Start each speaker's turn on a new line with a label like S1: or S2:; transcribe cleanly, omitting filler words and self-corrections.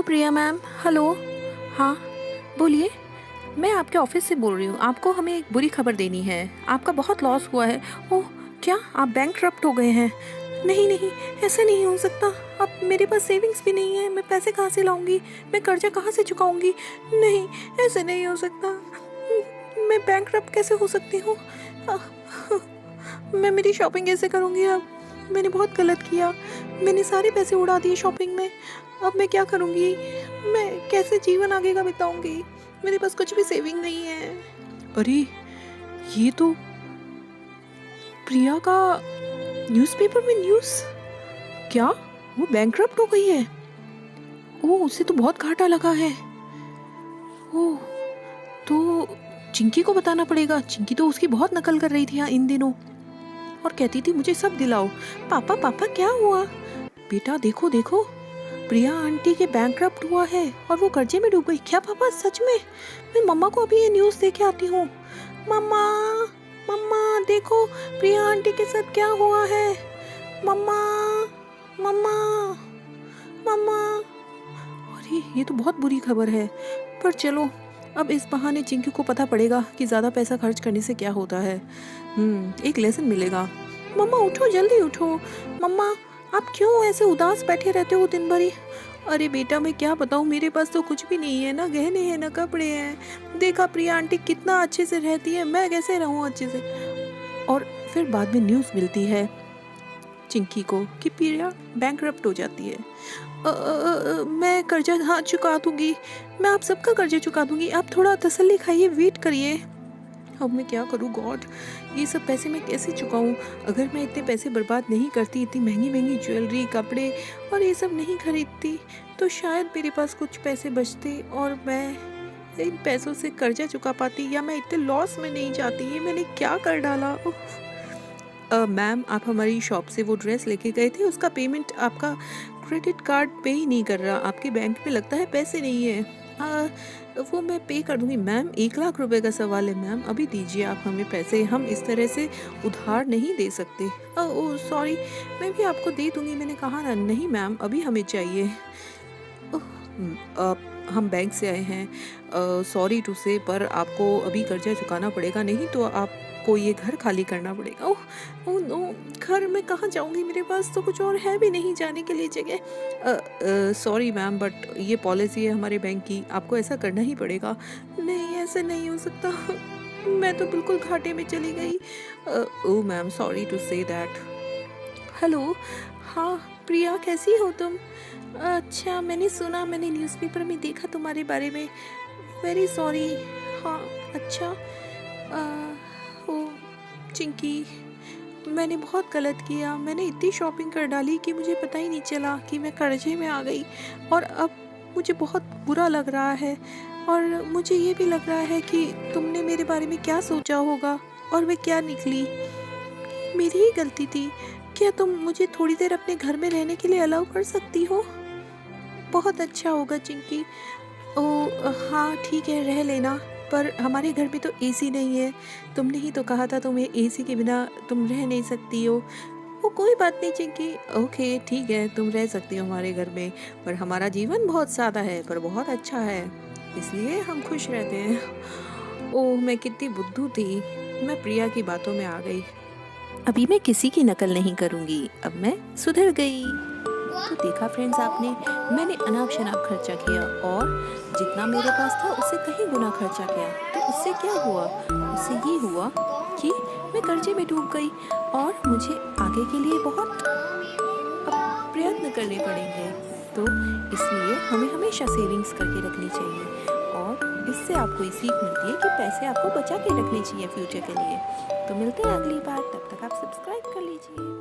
S1: प्रिया ma'am. Hello. हाँ, बोलिए। मैं आपके ऑफिस से बोल रही हूँ। आपको हमें एक बुरी खबर देनी है। आपका बहुत लॉस हुआ है। ओह, क्या आप बैंकक्रप्ट हो गए हैं? नहीं नहीं, ऐसा नहीं हो सकता। अब मेरे पास सेविंग्स भी नहीं है। मैं पैसे कहाँ से लाऊंगी? मैं कर्जा कहाँ से चुकाऊंगी? नहीं, ऐसे नहीं हो सकता। मैं बैंकक्रप्ट कैसे हो सकती हूँ? मैं मेरी शॉपिंग कैसे करूँगी अब? मैंने बहुत गलत किया। मैंने सारे पैसे उड़ा दिए शॉपिंग में। अब मैं क्या करूँगी? मैं कैसे जीवन आगे का बिताऊंगी? मेरे पास कुछ भी सेविंग नहीं है। अरे, ये तो प्रिया का न्यूज़पेपर में न्यूज़। क्या वो बैंकक्रप्ट हो गई है? ओह, उसे तो बहुत घाटा लगा है। ओह, तो चिंकी को बताना पड़ेगा। चिंकी तो उसकी बहुत नकल कर रही थी यहाँ इन दिनों और कहती थी मुझे सब दिलाओ। पापा पापा, क्या हुआ? बेटा देखो देखो, प्रिया आंटी के बैंकक्रप्ट हुआ है और वो कर्जे में डूब गई। क्या पापा, सच में? मैं मम्मा को अभी ये न्यूज़ दे के आती हूँ। मम्मा मम्मा देखो, प्रिया आंटी के साथ क्या हुआ है। मम्मा मम्मा मम्मा। अरे, ये तो बहुत बुरी खबर है। पर चलो, अब इस बहाने चिंकी को पता पड़ेगा कि ज़्यादा पैसा खर्च करने से क्या होता है। एक लेसन मिलेगा। मम्मा उठो, जल्दी उठो। मम्मा, आप क्यों ऐसे उदास बैठे रहते हो दिन भर ही? अरे बेटा, मैं क्या बताऊँ, मेरे पास तो कुछ भी नहीं है। ना गहने हैं ना कपड़े हैं। देखा प्रिया आंटी कितना अच्छे से रहती है, मैं कैसे रहूँ अच्छे से? और फिर बाद में न्यूज़ मिलती है चिंकी को कि प्रिया बैंकक्रप्ट हो जाती है। मैं कर्जा हाँ चुका दूंगी। मैं आप सबका कर्जा चुका दूंगी। आप थोड़ा तसल्ली खाइए, वेट करिए। अब मैं क्या करूँ गॉड? ये सब पैसे मैं कैसे चुकाऊँ? अगर मैं इतने पैसे बर्बाद नहीं करती, इतनी महंगी महंगी ज्वेलरी, कपड़े और ये सब नहीं खरीदती, तो शायद मेरे पास कुछ पैसे बचते और मैं इन पैसों से कर्जा चुका पाती, या मैं इतने लॉस में नहीं जाती। ये मैंने क्या कर डाला? मैम, आप हमारी शॉप से वो ड्रेस लेके गए थे, उसका पेमेंट आपका क्रेडिट कार्ड पे ही नहीं कर रहा। आपके बैंक में लगता है पैसे नहीं है। वो मैं पे कर दूंगी। मैम, 1 लाख रुपए का सवाल है मैम, अभी दीजिए आप हमें पैसे। हम इस तरह से उधार नहीं दे सकते। ओह सॉरी, मैं भी आपको दे दूंगी। मैंने कहा ना। नहीं मैम, अभी हमें चाहिए। हम बैंक से आए हैं, सॉरी टू से, पर आपको अभी कर्जा चुकाना पड़ेगा, नहीं तो आपको ये घर खाली करना पड़ेगा। ओह नो, घर में कहाँ जाऊंगी? मेरे पास तो कुछ और है भी नहीं जाने के लिए जगह। सॉरी मैम, बट ये पॉलिसी है हमारे बैंक की, आपको ऐसा करना ही पड़ेगा। नहीं, ऐसा नहीं हो सकता। मैं तो बिल्कुल घाटे में चली गई। Oh ma'am, sorry to say that. Hello. हाँ प्रिया, कैसी हो तुम? अच्छा, मैंने सुना, मैंने न्यूज़पेपर में देखा तुम्हारे बारे में। Very sorry. हाँ, अच्छा। ओ चिंकी, मैंने बहुत गलत किया। मैंने इतनी शॉपिंग कर डाली कि मुझे पता ही नहीं चला कि मैं कर्जे में आ गई, और अब मुझे बहुत बुरा लग रहा है। और मुझे ये भी लग रहा है कि तुमने मेरे बारे में क्या सोचा होगा और मैं क्या निकली। मेरी ही गलती थी। क्या तुम मुझे थोड़ी देर अपने घर में रहने के लिए अलाउ कर सकती हो? बहुत अच्छा होगा चिंकी। ओ हाँ ठीक है, रह लेना, पर हमारे घर में तो एसी नहीं है। तुमने ही तो कहा था तुम्हें एसी के बिना तुम रह नहीं सकती हो। वो कोई बात नहीं चिंकी, ओके ठीक है, तुम रह सकती हो हमारे घर में, पर हमारा जीवन बहुत सादा है पर बहुत अच्छा है, इसलिए हम खुश रहते हैं। ओह, मैं कितनी बुद्धू थी। मैं प्रिया की बातों में आ गई। अभी मैं किसी की नकल नहीं करूँगी, अब मैं सुधर गई। तो देखा फ्रेंड्स आपने, मैंने अनाप शनाप खर्चा किया और जितना मेरे पास था उससे कहीं गुना खर्चा किया। तो उससे क्या हुआ? उससे ये हुआ कि मैं कर्जे में डूब गई और मुझे आगे के लिए बहुत प्रयत्न करने पड़ेंगे। तो इसलिए हमें हमेशा सेविंग्स करके रखनी चाहिए, और इससे आपको ये सीख मिलती है कि पैसे आपको बचा के रखने चाहिए फ्यूचर के लिए। तो मिलते हैं अगली बार, तब तक आप सब्सक्राइब कर लीजिए।